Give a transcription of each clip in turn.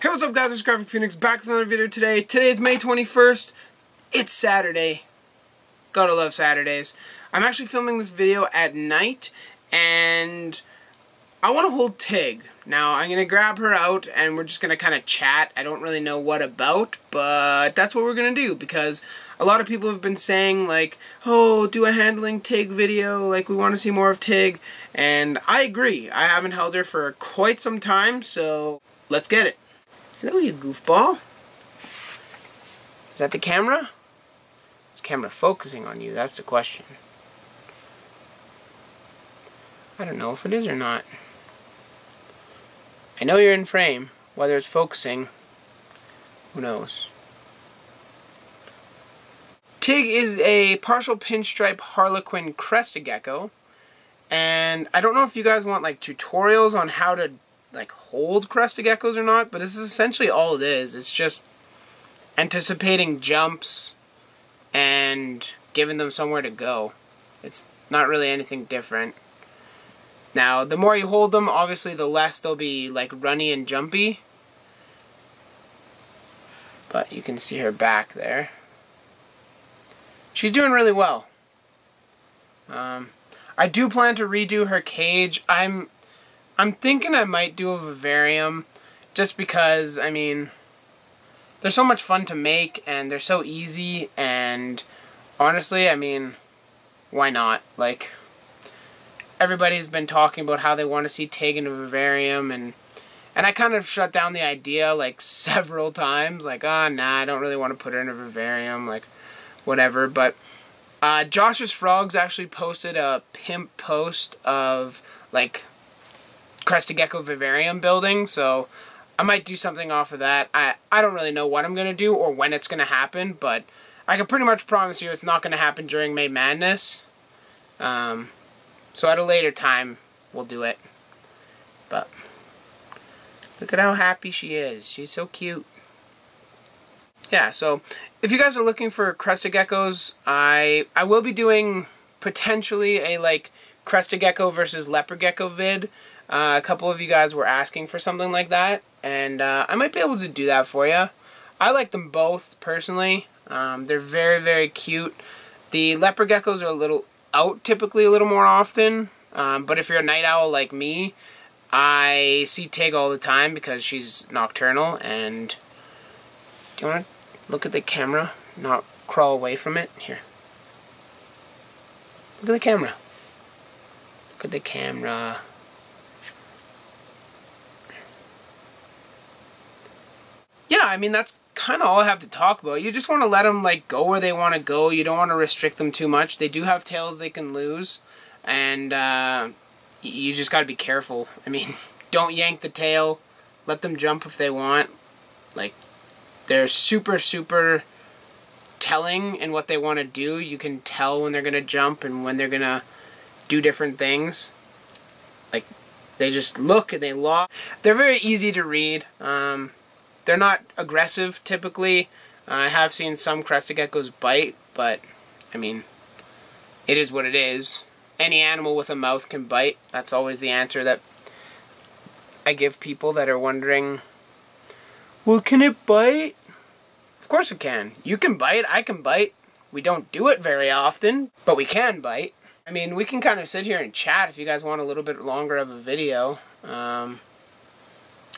Hey, what's up guys, it's Graphic Phoenix back with another video today. Today is May 21st. It's Saturday. Gotta love Saturdays. I'm actually filming this video at night and I want to hold Tig. Now I'm gonna grab her out and we're just gonna kind of chat. I don't really know what about, but that's what we're gonna do because a lot of people have been saying like, oh, do a handling Tig video, like we want to see more of Tig, and I agree. I haven't held her for quite some time, so let's get it. Hello, you goofball. Is that the camera? Is the camera focusing on you? That's the question. I don't know if it is or not. I know you're in frame. Whether it's focusing, who knows? Tig is a partial pinstripe harlequin crested gecko. And I don't know if you guys want like tutorials on how to like hold crested geckos or not, but this is essentially all it is. It's just anticipating jumps and giving them somewhere to go. It's not really anything different. Now, the more you hold them, obviously the less they'll be like runny and jumpy. But you can see her back there. She's doing really well. I do plan to redo her cage. I'm thinking I might do a vivarium just because, I mean, they're so much fun to make and they're so easy, and honestly, I mean, why not? Like, everybody's been talking about how they want to see Tig in a vivarium, and I kind of shut down the idea like several times, like, oh, nah, I don't really want to put her in a vivarium, like, whatever. But Josh's Frogs actually posted a pimp post of like Crested Gecko vivarium building, so I might do something off of that. I don't really know what I'm going to do or when it's going to happen, but I can pretty much promise you it's not going to happen during May Madness. So at a later time, we'll do it. But look at how happy she is. She's so cute. Yeah, so if you guys are looking for crested geckos, I will be doing potentially a like Crested Gecko versus Leopard Gecko vid. A couple of you guys were asking for something like that, and I might be able to do that for you. I like them both, personally. They're very, very cute. The Leopard Geckos are a little out, typically a little more often, but if you're a night owl like me, I see Tig all the time because she's nocturnal. And do you want to look at the camera? Not crawl away from it? Here. Look at the camera. Look at the camera. Yeah, I mean, that's kind of all I have to talk about. You just want to let them like go where they want to go. You don't want to restrict them too much. They do have tails they can lose, and you just got to be careful. I mean, don't yank the tail. Let them jump if they want. Like, they're super, super telling in what they want to do. You can tell when they're going to jump and when they're going to do different things. Like, they just look and they lock. They're very easy to read. They're not aggressive, typically. I have seen some crested geckos bite, but, I mean, it is what it is. Any animal with a mouth can bite. That's always the answer that I give people that are wondering, well, can it bite? Of course it can. You can bite, I can bite. We don't do it very often, but we can bite. I mean, we can kind of sit here and chat if you guys want a little bit longer of a video.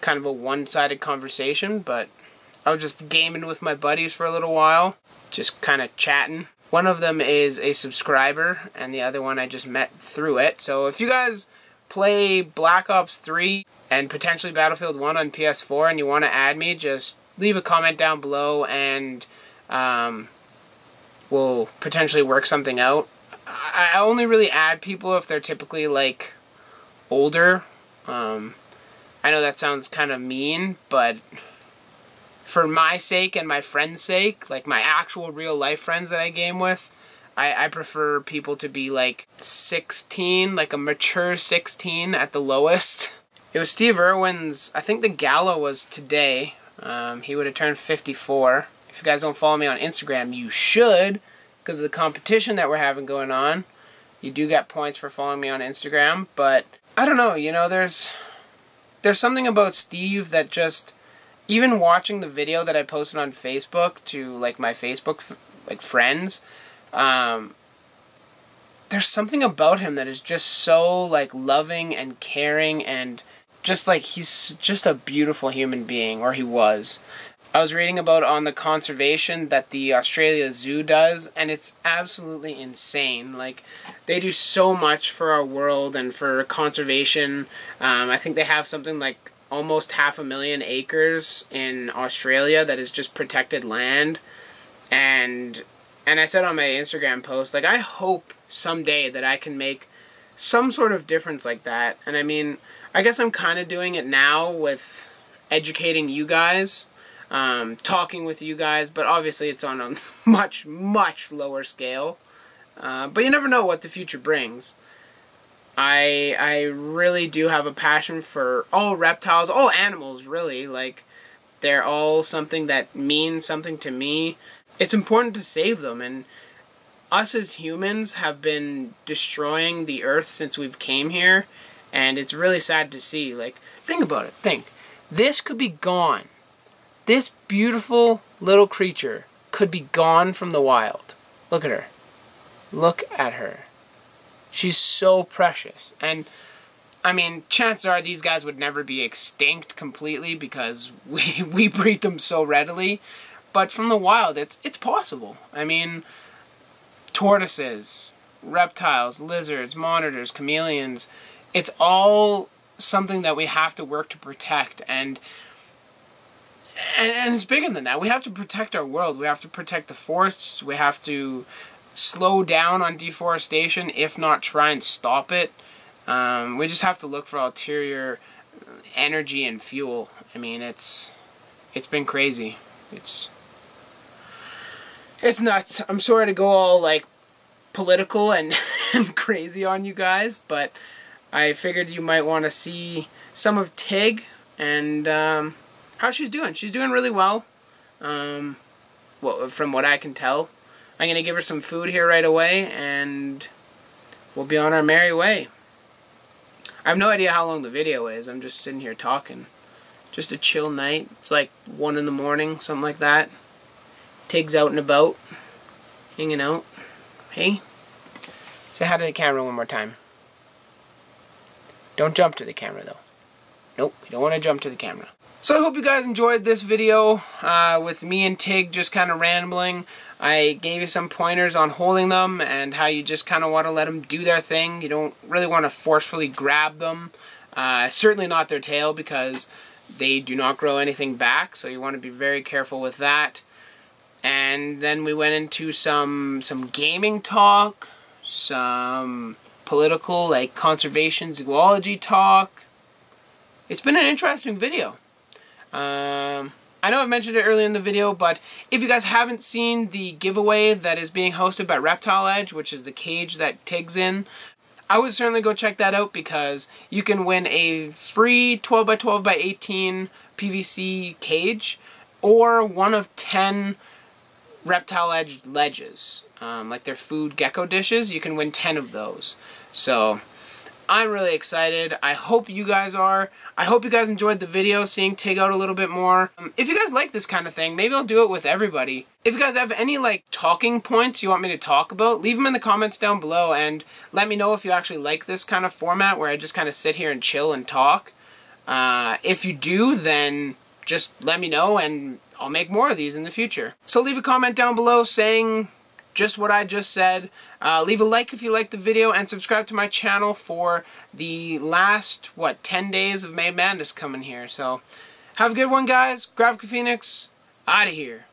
Kind of a one-sided conversation, but I was just gaming with my buddies for a little while, just kind of chatting. One of them is a subscriber, and the other one I just met through it. So if you guys play Black Ops 3 and potentially Battlefield 1 on PS4 and you want to add me, just leave a comment down below and we'll potentially work something out. I only really add people if they're typically like older. I know that sounds kind of mean, but for my sake and my friend's sake, like my actual real life friends that I game with, I prefer people to be like 16, like a mature 16 at the lowest. It was Steve Irwin's, I think the gala was today. He would have turned 54. If you guys don't follow me on Instagram, you should, because of the competition that we're having going on. You do get points for following me on Instagram, but I don't know, you know, there's something about Steve that just even watching the video that I posted on Facebook to like my Facebook like friends, there's something about him that is just so like loving and caring, and just like he's just a beautiful human being, or he was. I was reading about on the conservation that the Australia Zoo does, and it's absolutely insane. Like, they do so much for our world and for conservation. I think they have something like almost 500,000 acres in Australia that is just protected land. And I said on my Instagram post, like, I hope someday that I can make some sort of difference like that. And I mean, I guess I'm kind of doing it now with educating you guys. Talking with you guys, but obviously it's on a much, much lower scale. But you never know what the future brings. I really do have a passion for all reptiles, all animals, really. Like, they're all something that means something to me. It's important to save them, and us as humans have been destroying the earth since we've came here, and it's really sad to see. Like, think about it. Think. This could be gone. This beautiful little creature could be gone from the wild. Look at her. Look at her. She's so precious. And, I mean, chances are these guys would never be extinct completely because we breed them so readily. But from the wild, it's possible. I mean, tortoises, reptiles, lizards, monitors, chameleons, it's all something that we have to work to protect. And it's bigger than that. We have to protect our world. We have to protect the forests. We have to slow down on deforestation, if not try and stop it. We just have to look for ulterior energy and fuel. I mean, it's been crazy. It's nuts. I'm sorry to go all like political and crazy on you guys, but I figured you might want to see some of Tig and how she's doing. She's doing really well. Well, from what I can tell. I'm going to give her some food here right away, and we'll be on our merry way. I have no idea how long the video is. I'm just sitting here talking. Just a chill night. It's like 1 in the morning, something like that. Tig's out and about, hanging out. Hey, say hi to the camera one more time. Don't jump to the camera, though. Nope, you don't want to jump to the camera. So I hope you guys enjoyed this video with me and Tig just kind of rambling. I gave you some pointers on holding them and how you just kind of want to let them do their thing. You don't really want to forcefully grab them. Certainly not their tail, because they do not grow anything back, so you want to be very careful with that. And then we went into some gaming talk, some political, like conservation zoology talk. It's been an interesting video. I know I've mentioned it earlier in the video, but if you guys haven't seen the giveaway that is being hosted by Reptile Edge, which is the cage that Tig's in, I would certainly go check that out, because you can win a free 12x12x18 PVC cage, or one of 10 Reptile Edge ledges, like their food gecko dishes. You can win 10 of those. So I'm really excited. I hope you guys are. I hope you guys enjoyed the video, seeing Tig out a little bit more. If you guys like this kind of thing, maybe I'll do it with everybody. If you guys have any like talking points you want me to talk about, leave them in the comments down below, and let me know if you actually like this kind of format where I just kind of sit here and chill and talk. If you do, then just let me know and I'll make more of these in the future. So leave a comment down below saying just what I just said. Leave a like if you liked the video, and subscribe to my channel for the last, 10 days of May Madness coming here. So have a good one, guys. Graphic Phoenix, out of here.